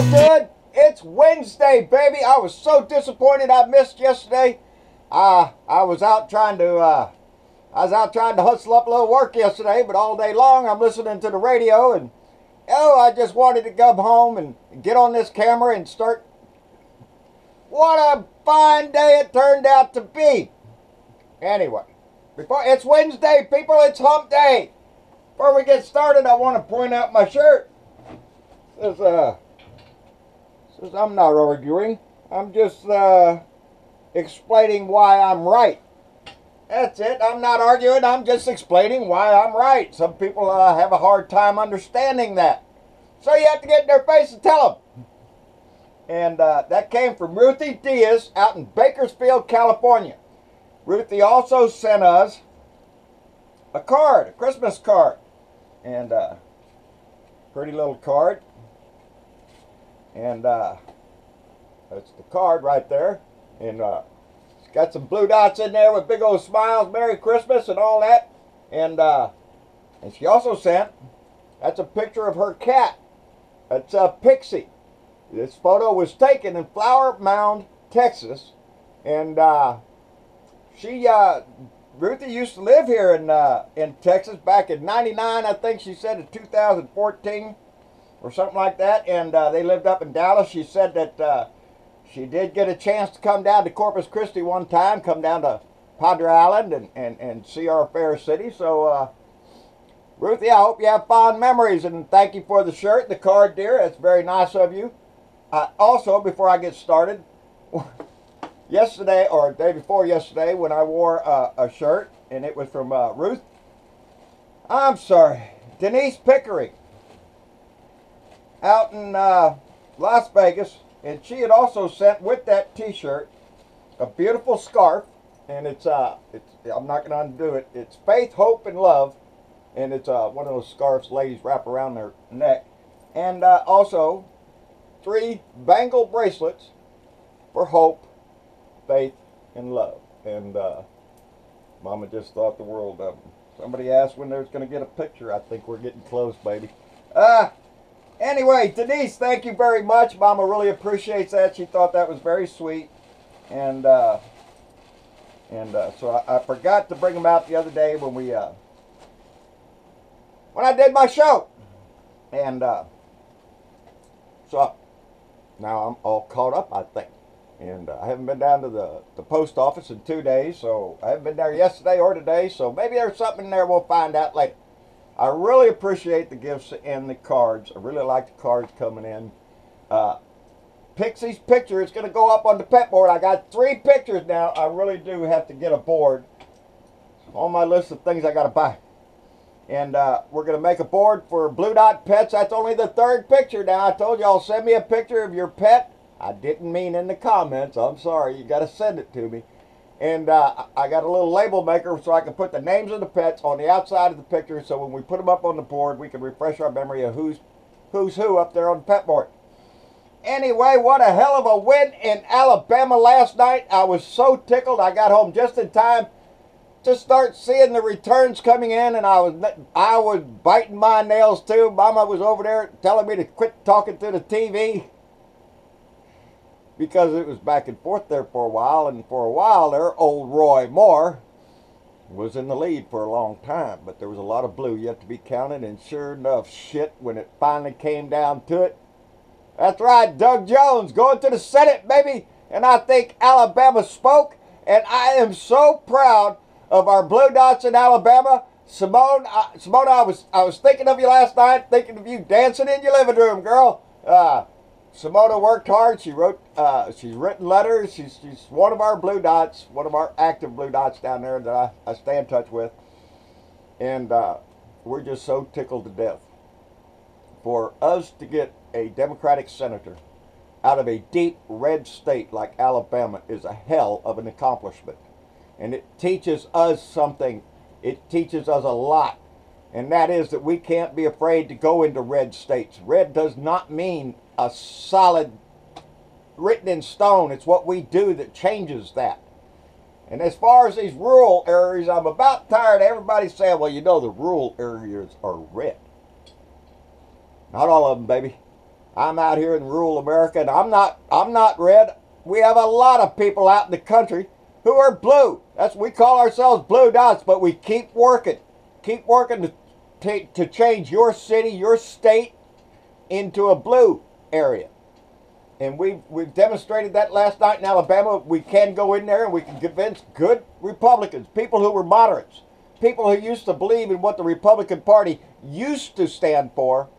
y'all doing? It's Wednesday, baby. I was so disappointed I missed yesterday. I was out trying to hustle up a little work yesterday, but all day long I'm listening to the radio, and I just wanted to come home and get on this camera and start. What a fine day it turned out to be. Anyway, it's Wednesday, people. It's hump day. Before we get started, I want to point out my shirt. Says I'm not arguing. I'm just explaining why I'm right. That's it. I'm not arguing. I'm just explaining why I'm right. Some people have a hard time understanding that. So you have to get in their face and tell them. And that came from Ruthie Diaz out in Bakersfield, California. Ruthie also sent us a card, a Christmas card. And pretty little card. And that's the card right there. And it's got some blue dots in there with big old smiles, Merry Christmas and all that. And she also sent, that's a picture of her cat. That's Pixie. This photo was taken in Flower Mound, Texas. And Ruthie used to live here in Texas back in '99, I think she said, in 2014 or something like that. And they lived up in Dallas. She said that she did get a chance to come down to Corpus Christi one time, come down to Padre Island and see our fair city. So, Ruthie, I hope you have fond memories, and thank you for the shirt, the card, dear. That's very nice of you. Also, before I get started, yesterday, or the day before yesterday, when I wore a shirt, and it was from Denise Pickering, out in Las Vegas, and she had also sent with that t-shirt a beautiful scarf, and I'm not going to undo it. It's Faith, Hope, and Love, and it's one of those scarves ladies wrap around their neck, and also 3 bangle bracelets for hope, faith, and love. And Mama just thought the world of them. Somebody asked when there's going to get a picture. I think we're getting close, baby. Anyway, Denise, thank you very much. Mama really appreciates that. She thought that was very sweet. And so I forgot to bring them out the other day when I did my show. And so now I'm all caught up, I think. And I haven't been down to the post office in 2 days, so I haven't been there yesterday or today, so maybe there's something in there we'll find out later. I really appreciate the gifts and the cards. I really like the cards coming in. Pixie's picture is going to go up on the pet board. I got 3 pictures now. I really do have to get a board on my list of things I got to buy. And we're going to make a board for Blue Dot Pets. That's only the 3rd picture now. I told y'all, send me a picture of your pet. I didn't mean in the comments. I'm sorry. You got to send it to me. And I got a little label maker so I can put the names of the pets on the outside of the picture, so when we put them up on the board, we can refresh our memory of who's who up there on the pet board. Anyway, what a hell of a win in Alabama last night. I was so tickled. I got home just in time to start seeing the returns coming in, and I was biting my nails too. Mama was over there telling me to quit talking to the TV, because it was back and forth there for a while, and for a while there, old Roy Moore was in the lead for a long time, but there was a lot of blue yet to be counted, and sure enough, when it finally came down to it, that's right, Doug Jones going to the Senate, baby, and I think Alabama spoke, and I am so proud of our Blue Dots in Alabama. Simone, I was thinking of you last night, thinking of you dancing in your living room, girl. Simona worked hard. She's written letters. She's one of our Blue Dots, one of our active Blue Dots down there that I stay in touch with. And we're just so tickled to death. For us to get a Democratic senator out of a deep red state like Alabama is a hell of an accomplishment. And it teaches us something. It teaches us a lot. And that is that we can't be afraid to go into red states. Red does not mean a solid, written in stone. It's what we do that changes that. And as far as these rural areas, I'm about tired of everybody saying, well, the rural areas are red. Not all of them, baby. I'm out here in rural America, and I'm not red. We have a lot of people out in the country who are blue. We call ourselves blue dots, but we keep working to change your city, your state into a blue area. And we've demonstrated that last night in Alabama. We can go in there and we can convince good Republicans, people who were moderates, people who used to believe in what the Republican Party used to stand for,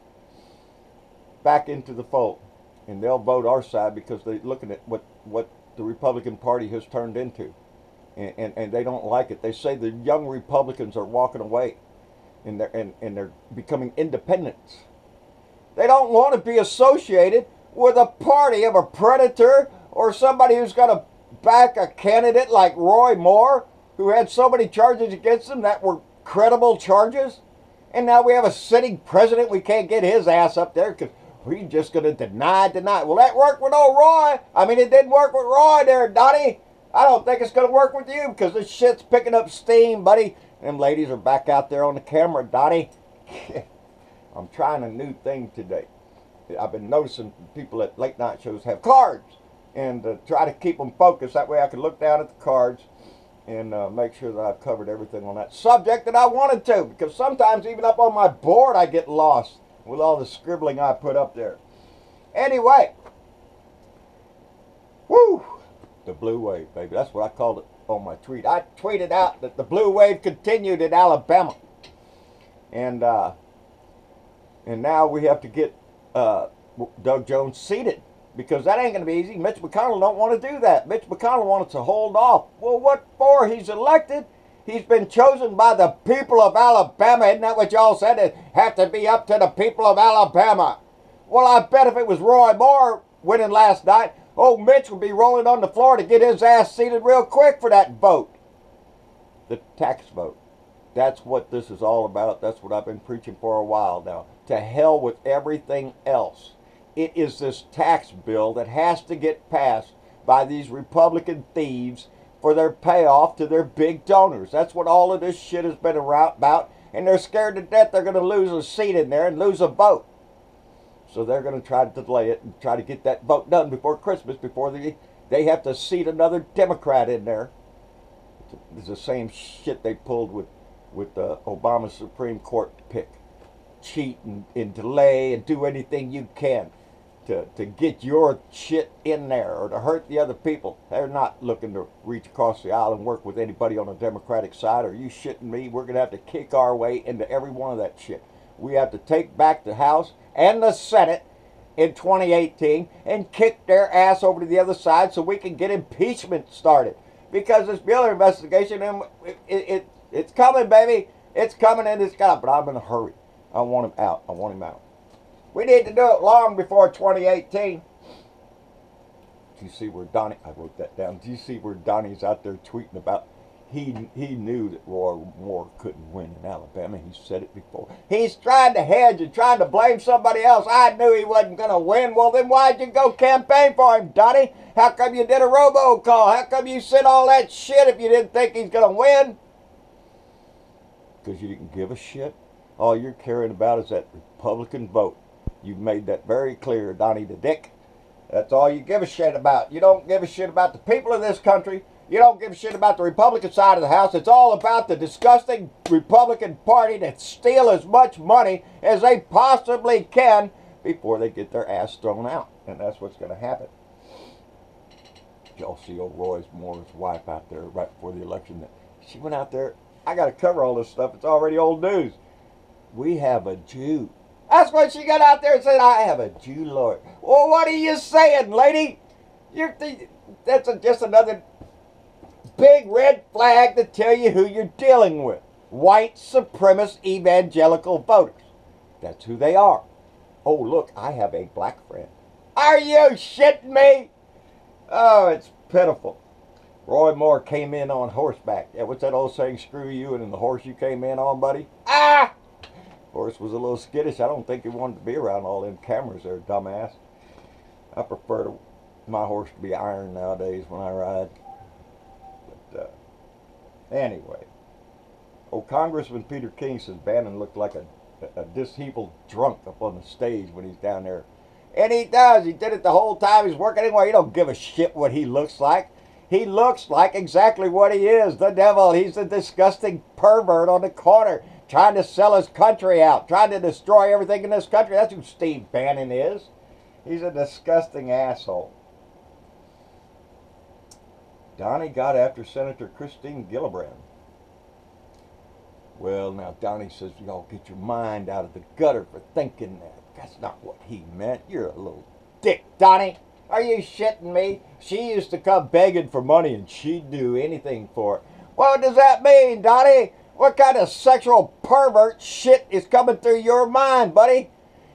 back into the fold. And they'll vote our side because they're looking at what the Republican Party has turned into. And they don't like it. They say the young Republicans are walking away and they're becoming independents. They don't want to be associated with a party of a predator or somebody who's going to back a candidate like Roy Moore, who had so many charges against him that were credible charges. And now we have a sitting president. We can't get his ass up there because we're just going to deny. Well, that worked with old Roy. I mean, it didn't work with Roy there, Donnie. I don't think it's going to work with you because this shit's picking up steam, buddy. Them ladies are back out there on the camera, Donnie. I'm trying a new thing today. I've been noticing people at late night shows have cards and try to keep them focused. That way I can look down at the cards and make sure that I've covered everything on that subject that I wanted to. Because sometimes even up on my board I get lost with all the scribbling I put up there. Anyway. Woo! The blue wave, baby. That's what I called it on my tweet. I tweeted out that the blue wave continued in Alabama. And now we have to get Doug Jones seated, because that ain't going to be easy. Mitch McConnell don't want to do that. Mitch McConnell wanted to hold off. Well, what for? He's elected. He's been chosen by the people of Alabama. Isn't that what y'all said? It have to be up to the people of Alabama. Well, I bet if it was Roy Moore winning last night, old Mitch would be rolling on the floor to get his ass seated real quick for that vote. The tax vote. That's what this is all about. That's what I've been preaching for a while now. To hell with everything else. It is this tax bill that has to get passed by these Republican thieves for their payoff to their big donors. That's what all of this shit has been about. And they're scared to death they're going to lose a seat in there and lose a vote. So they're going to try to delay it and try to get that vote done before Christmas, before they have to seat another Democrat in there. It's the same shit they pulled with Obama's Supreme Court pick. Cheat and delay and do anything you can to get your shit in there or to hurt the other people. They're not looking to reach across the aisle and work with anybody on the Democratic side. Are you shitting me? We're going to have to kick our way into every one of that shit. We have to take back the House and the Senate in 2018 and kick their ass over to the other side so we can get impeachment started. Because this Mueller investigation, it's coming, baby. It's coming and it's got, but I'm in a hurry. I want him out. I want him out. We need to do it long before 2018. Do you see where Donnie, I wrote that down. Do you see where Donnie's out there tweeting about he knew that Roy Moore couldn't win in Alabama. He said it before. He's trying to hedge and trying to blame somebody else. I knew he wasn't going to win. Well, then why'd you go campaign for him, Donnie? How come you did a robocall? How come you said all that shit if you didn't think he's going to win? Because you didn't give a shit. All you're caring about is that Republican vote. You've made that very clear, Donnie the Dick. That's all you give a shit about. You don't give a shit about the people of this country. You don't give a shit about the Republican side of the House. It's all about the disgusting Republican Party that steal as much money as they possibly can before they get their ass thrown out. And that's what's going to happen. Y'all see old Roy Moore's wife out there right before the election. She went out there. I got to cover all this stuff. It's already old news. We have a Jew. That's what she got out there and said, I have a Jew Lord. Well, what are you saying, lady? That's just another big red flag to tell you who you're dealing with. White supremacist evangelical voters. That's who they are. Oh, look, I have a black friend. Are you shitting me? Oh, it's pitiful. Roy Moore came in on horseback. Yeah, what's that old saying? Screw you and the horse you came in on, buddy? Ah! Horse was a little skittish. I don't think he wanted to be around all them cameras there, dumbass. I prefer my horse to be iron nowadays when I ride. But anyway, Congressman Peter King says Bannon looked like a disheveled drunk up on the stage when he's down there And he does. He did it the whole time he's working anyway. He don't give a shit what he looks like. He looks like exactly what he is, the devil. He's a disgusting pervert on the corner, trying to sell his country out, trying to destroy everything in this country. That's who Steve Bannon is. He's a disgusting asshole. Donnie got after Senator Christine Gillibrand. Well, now Donnie says, y'all get your mind out of the gutter for thinking that. That's not what he meant. You're a little dick, Donnie. Are you shitting me? She used to come begging for money and she'd do anything for it. What does that mean, Donnie? What kind of sexual pervert shit is coming through your mind, buddy?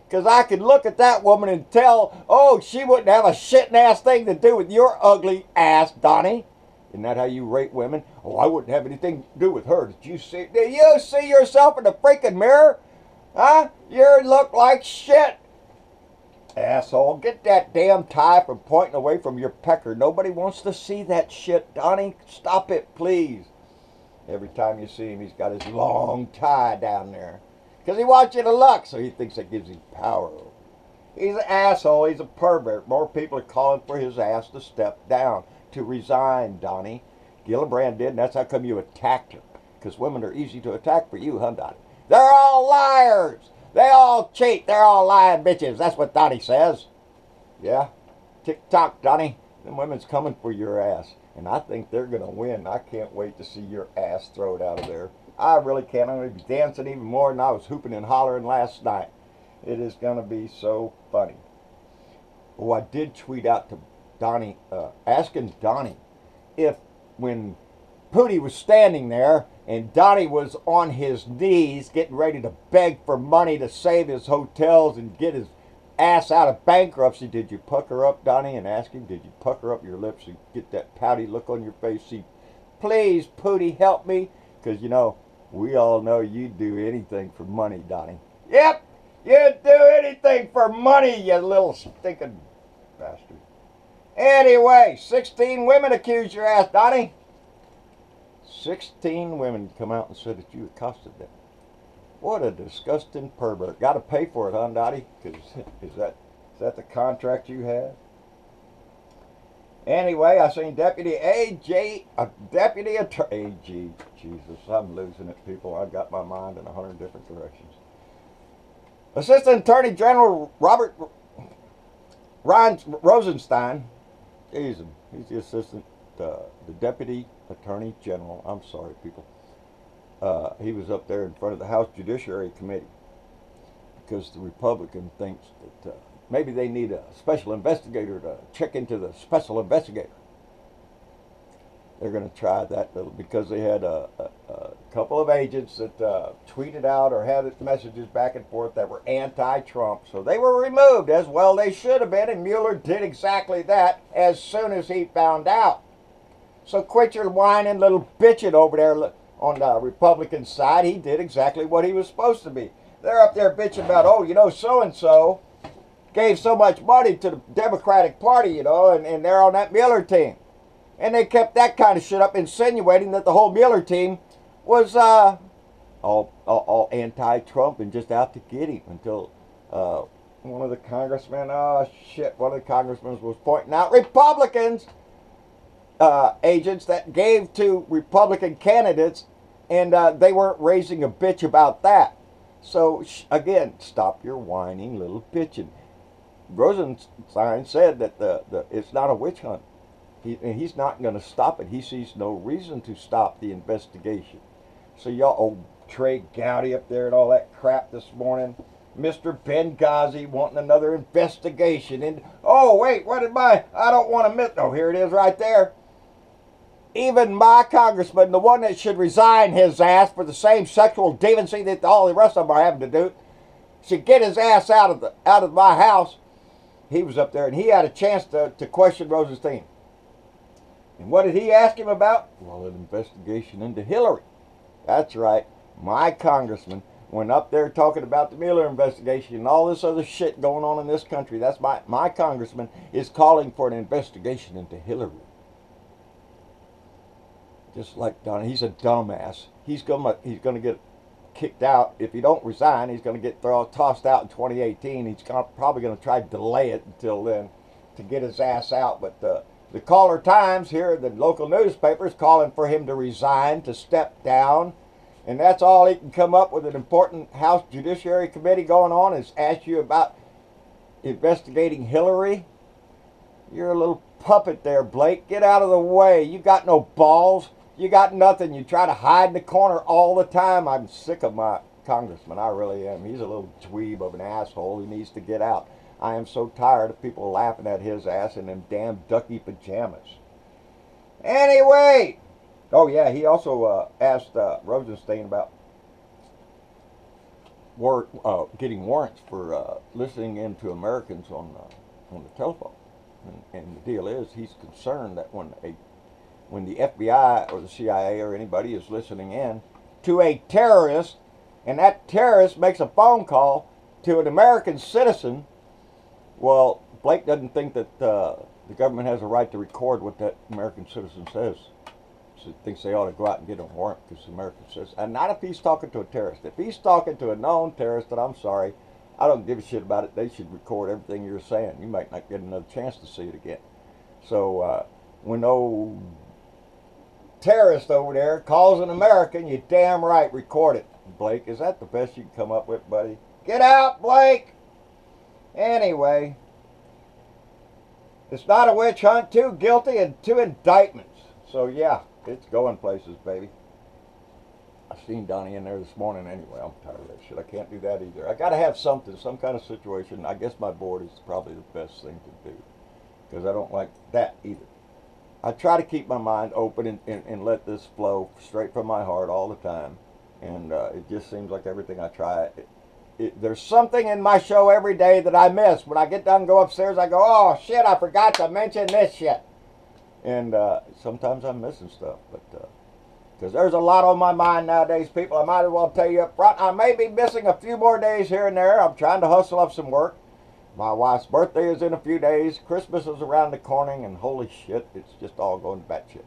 Because I could look at that woman and tell, oh, she wouldn't have a shitting ass thing to do with your ugly ass, Donnie. Isn't that how you rate women? Oh, I wouldn't have anything to do with her. Did you see yourself in the freaking mirror? Huh? You look like shit. Asshole, get that damn tie from pointing away from your pecker. Nobody wants to see that shit, Donnie. Stop it, please. Every time you see him, he's got his long tie down there. Because he wants you to look, so he thinks that gives him power. He's an asshole. He's a pervert. More people are calling for his ass to step down, to resign, Donnie. Gillibrand did, and that's how come you attacked her. Because women are easy to attack for you, huh, Donnie? They're all liars. They all cheat. They're all lying bitches. That's what Donnie says. Yeah? Tick-tock, Donnie. Them women's coming for your ass. And I think they're going to win. I can't wait to see your ass thrown out of there. I really can't. I'm going to be dancing even more than I was hooping and hollering last night. It is going to be so funny. Oh, I did tweet out to Donnie, asking Donnie if when Pootie was standing there and Donnie was on his knees getting ready to beg for money to save his hotels and get his ass out of bankruptcy, did you pucker up, Donnie, and ask him, did you pucker up your lips and get that pouty look on your face? See, please, Pootie, help me. Because, you know, we all know you'd do anything for money, Donnie. Yep, you'd do anything for money, you little stinking bastard. Anyway, 16 women accused your ass, Donnie. 16 women come out and said that you accosted them. What a disgusting pervert. Got to pay for it, huh, Donnie? Because is that the contract you have? Anyway, I seen Deputy Deputy Attorney AG. Jesus, I'm losing it, people. I've got my mind in 100 different directions. Assistant Attorney General Robert Ryan Rosenstein. He's the assistant, the Deputy Attorney General. I'm sorry, people. He was up there in front of the House Judiciary Committee because the Republican thinks that maybe they need a special investigator to check into the special investigator. They're going to try that little because they had a couple of agents that tweeted out or had messages back and forth that were anti-Trump. So they were removed, as well they should have been, and Mueller did exactly that as soon as he found out. So quit your whining little bitching over there on the Republican side. He did exactly what he was supposed to be. They're up there bitching about, oh, you know, so-and-so gave so much money to the Democratic Party, you know, and they're on that Mueller team. And they kept that kind of shit up, insinuating that the whole Mueller team was all anti-Trump and just out to get him until one of the congressmen, one of the congressmen was pointing out Republicans, agents that gave to Republican candidates, and they weren't raising a bitch about that. So, again, stop your whining little bitching. Rosenstein said that it's not a witch hunt. He's not going to stop it. He sees no reason to stop the investigation. So y'all, old Trey Gowdy up there and all that crap this morning. Mr. Benghazi wanting another investigation. And, oh, wait, what did I don't want to miss. Oh, here it is right there. Even my congressman, the one that should resign his ass for the same sexual deviancy that all the rest of them are having to do, should get his ass out of my house. He was up there and he had a chance to question Rosenstein. And what did he ask him about? Well, an investigation into Hillary. That's right. My congressman went up there talking about the Mueller investigation and all this other shit going on in this country. That's my congressman is calling for an investigation into Hillary. Just like Donnie, he's a dumbass. He's gonna get kicked out. If he don't resign, he's going to get tossed out in 2018. He's probably going to try to delay it until then to get his ass out. But the Caller Times here, the local newspaper, is calling for him to resign, to step down. And that's all he can come up with. An important House Judiciary Committee going on is ask you about investigating Hillary. You're a little puppet there, Blake. Get out of the way. You got no balls. You got nothing. You try to hide in the corner all the time. I'm sick of my congressman. I really am. He's a little dweeb of an asshole who needs to get out. I am so tired of people laughing at his ass in them damn ducky pajamas. Anyway. Oh, yeah, he also asked Rosenstein about getting warrants for listening in to Americans on the telephone. And the deal is, he's concerned that when the FBI or the CIA or anybody is listening in to a terrorist, and that terrorist makes a phone call to an American citizen, well, Blake doesn't think that the government has a right to record what that American citizen says. So he thinks they ought to go out and get a warrant because the American says, and not if he's talking to a terrorist. If he's talking to a known terrorist, then I'm sorry, I don't give a shit about it. They should record everything you're saying. You might not get another chance to see it again. So when no terrorist over there calls an American, you damn right record it. Blake, is that the best you can come up with, buddy? Get out, Blake! Anyway, it's not a witch hunt. 2 guilty and 2 indictments. So yeah, it's going places, baby. I seen Donnie in there this morning anyway. I'm tired of that shit. I can't do that either. I got to have something, some kind of situation. I guess my board is probably the best thing to do because I don't like that either. I try to keep my mind open and let this flow straight from my heart all the time. And it just seems like everything I try, there's something in my show every day that I miss. When I get done and go upstairs, I go, oh shit, I forgot to mention this shit. And sometimes I'm missing stuff, but because there's a lot on my mind nowadays, people. I might as well tell you up front, I may be missing a few more days here and there. I'm trying to hustle up some work. My wife's birthday is in a few days. Christmas is around the corner, and holy shit, it's just all going batshit.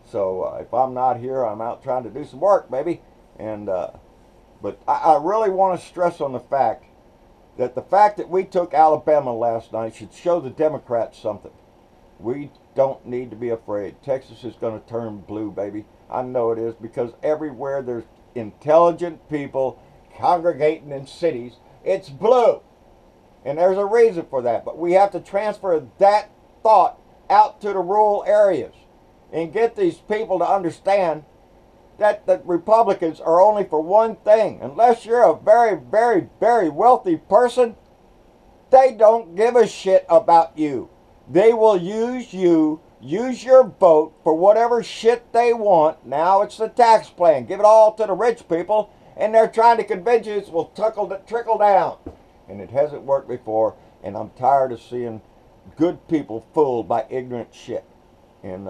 So if I'm not here, I'm out trying to do some work, baby. And but I really want to stress on the fact that we took Alabama last night should show the Democrats something. We don't need to be afraid. Texas is going to turn blue, baby. I know it is, because everywhere there's intelligent people congregating in cities, it's blue. And there's a reason for that. But we have to transfer that thought out to the rural areas and get these people to understand that the Republicans are only for one thing. Unless you're a very, very, very wealthy person, they don't give a shit about you. They will use you, use your vote for whatever shit they want. Now it's the tax plan. Give it all to the rich people, and they're trying to convince you it will trickle down. And it hasn't worked before, and I'm tired of seeing good people fooled by ignorant shit. And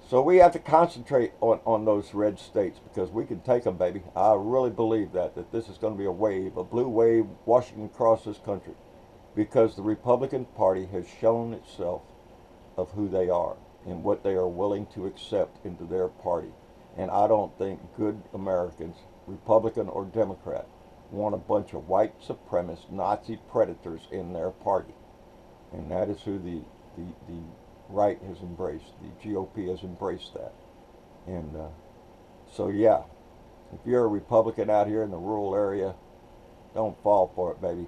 so we have to concentrate on those red states, because we can take them, baby. I really believe that this is going to be a wave, a blue wave washing across this country, because the Republican Party has shown itself of who they are and what they are willing to accept into their party. And I don't think good Americans, Republican or Democrat, want a bunch of white supremacist Nazi predators in their party. And that is who the right has embraced. The GOP has embraced that. And so yeah, if you're a Republican out here in the rural area, don't fall for it, baby.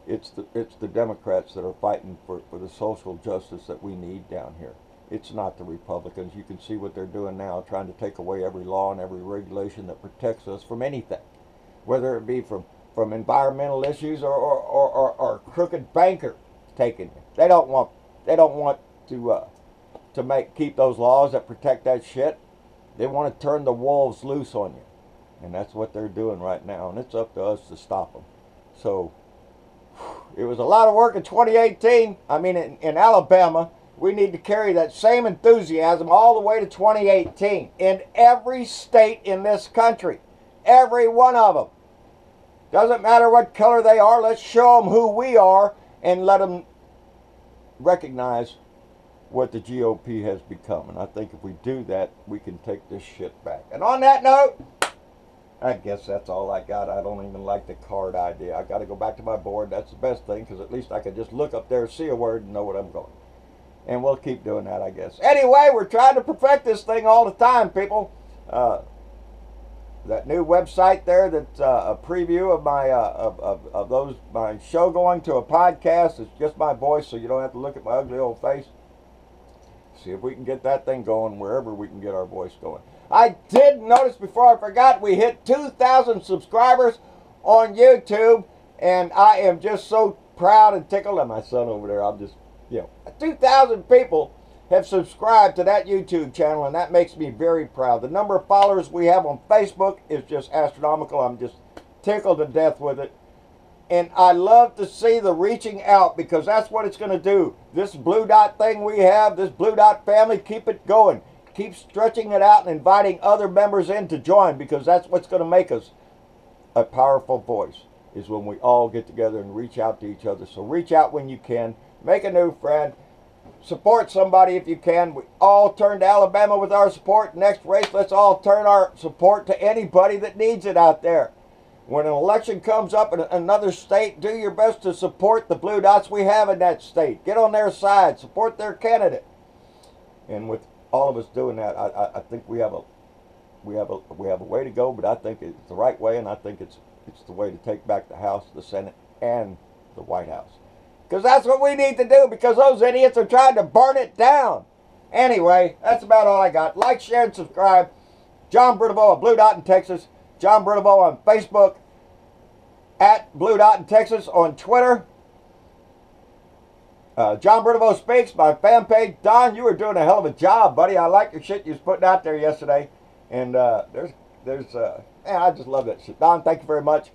It's the Democrats that are fighting for the social justice that we need down here. It's not the Republicans. You can see what they're doing now, trying to take away every law and every regulation that protects us from anything, whether it be from environmental issues or a crooked banker taking you. They don't want to keep those laws that protect that shit. They want to turn the wolves loose on you, and that's what they're doing right now. And it's up to us to stop them. So it was a lot of work in 2018. I mean, in Alabama, we need to carry that same enthusiasm all the way to 2018 in every state in this country. Every one of them. Doesn't matter what color they are. Let's show them who we are and let them recognize what the GOP has become. And I think if we do that, we can take this shit back. And on that note, I guess that's all I got. I don't even like the card idea. I got to go back to my board. That's the best thing, because at least I can just look up there, see a word, and know what I'm going. And we'll keep doing that, I guess. Anyway, we're trying to perfect this thing all the time, people. That new website there that's a preview of my my show going to a podcast. It's just my voice, so you don't have to look at my ugly old face. See if we can get that thing going wherever we can get our voice going. I did notice, before I forgot, we hit 2,000 subscribers on YouTube, and I am just so proud and tickled. And my son over there, I'm just, 2,000 people have subscribed to that YouTube channel, and that makes me very proud. The number of followers we have on Facebook is just astronomical. I'm just tickled to death with it. And I love to see the reaching out, because that's what it's going to do. This Blue Dot thing we have, this Blue Dot family, keep it going. Keep stretching it out and inviting other members in to join, because that's what's going to make us a powerful voice, is when we all get together and reach out to each other. So reach out when you can. Make a new friend. Support somebody if you can. We all turn to Alabama with our support. Next race, let's all turn our support to anybody that needs it out there. When an election comes up in another state, do your best to support the Blue Dots we have in that state. Get on their side. Support their candidate. And with all of us doing that, I think we have a way to go, but I think it's the right way, and I think it's the way to take back the House, the Senate, and the White House. Because that's what we need to do, because those idiots are trying to burn it down. Anyway, that's about all I got. Like, share, and subscribe. John Brunavo of Blue Dot in Texas. John Brunavo on Facebook. At Blue Dot in Texas on Twitter. John Brunavo Speaks, my fan page. Don, you were doing a hell of a job, buddy. I like your shit you was putting out there yesterday. And I just love that shit. Don, thank you very much.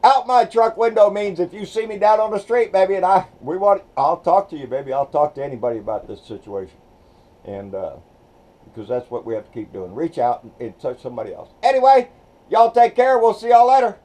Out my truck window means if you see me down on the street, baby, and I'll talk to you, baby. I'll talk to anybody about this situation. And because that's what we have to keep doing. Reach out and touch somebody else. Anyway, y'all take care. We'll see y'all later.